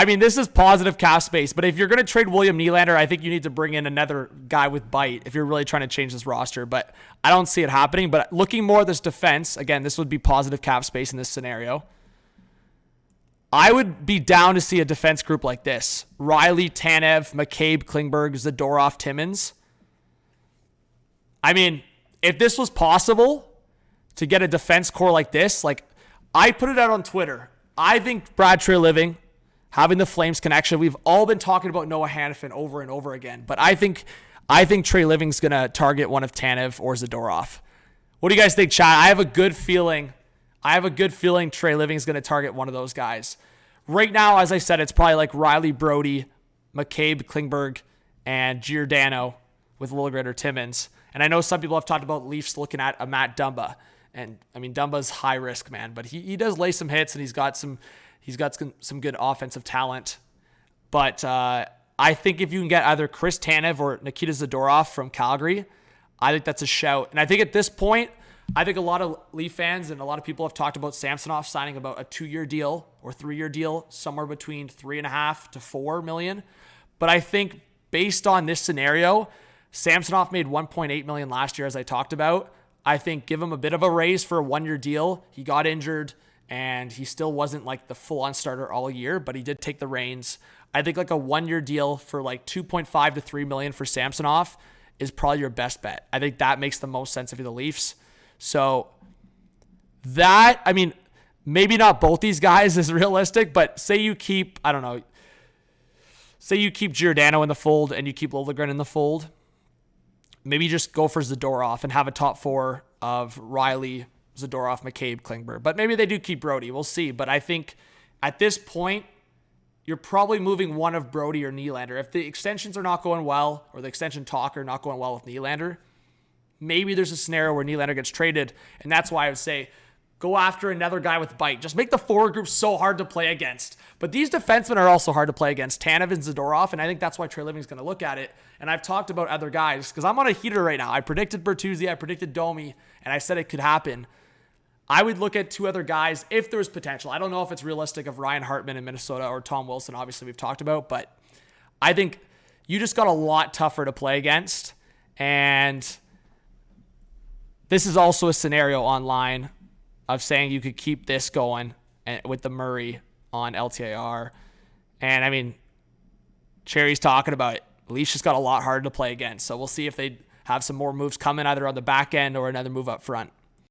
I mean, this is positive cap space, but if you're going to trade William Nylander, I think you need to bring in another guy with bite if you're really trying to change this roster. But I don't see it happening. But looking more at this defense, again, this would be positive cap space in this scenario. I would be down to see a defense group like this. Riley, Tanev, McCabe, Klingberg, Zadorov, Timmins. I mean, if this was possible to get a defense core like this, like I put it out on Twitter. I think Brad Treliving, having the Flames connection, we've all been talking about Noah Hanifin over and over again, but I think Treliving's going to target one of Tanev or Zadorov. What do you guys think, chat? I have a good feeling Treliving's going to target one of those guys. Right now, as I said, it's probably like Riley, Brody, McCabe, Klingberg, and Giordano with Liljegren or Timmins. And I know some people have talked about Leafs looking at a Matt Dumba. And I mean, Dumba's high risk, man, but he does lay some hits and he's got some good offensive talent. But I think if you can get either Chris Tanev or Nikita Zadorov from Calgary, I think that's a shout. And I think at this point, I think a lot of Leaf fans and a lot of people have talked about Samsonov signing about a 2-year deal or 3-year deal, somewhere between $3.5 to $4 million. But I think based on this scenario, Samsonov made $1.8 million last year, as I talked about. I think give him a bit of a raise for a 1-year deal. He got injured and he still wasn't like the full-on starter all year, but he did take the reins. I think like a 1-year deal for like $2.5 to $3 million for Samsonov is probably your best bet. I think that makes the most sense if you're the Leafs. So that, I mean, maybe not both these guys is realistic, but say you keep Giordano in the fold and you keep Liljegren in the fold. Maybe just go for Zadorov and have a top 4 of Riley, Zadorov, McCabe, Klingberg. But maybe they do keep Brody. We'll see. But I think at this point, you're probably moving one of Brody or Nylander. If the extensions are not going well or the extension talk are not going well with Nylander, maybe there's a scenario where Nylander gets traded. And that's why I would say go after another guy with bite. Just make the forward group so hard to play against. But these defensemen are also hard to play against, Tanev and Zadorov, and I think that's why Treliving's going to look at it. And I've talked about other guys because I'm on a heater right now. I predicted Bertuzzi, I predicted Domi, and I said it could happen. I would look at 2 other guys if there's potential. I don't know if it's realistic of Ryan Hartman in Minnesota or Tom Wilson, obviously we've talked about, but I think you just got a lot tougher to play against. And this is also a scenario online of saying you could keep this going with the Murray on LTIR. And I mean, Cherry's talking about it. Leafs just got a lot harder to play against. So we'll see if they have some more moves coming either on the back end or another move up front.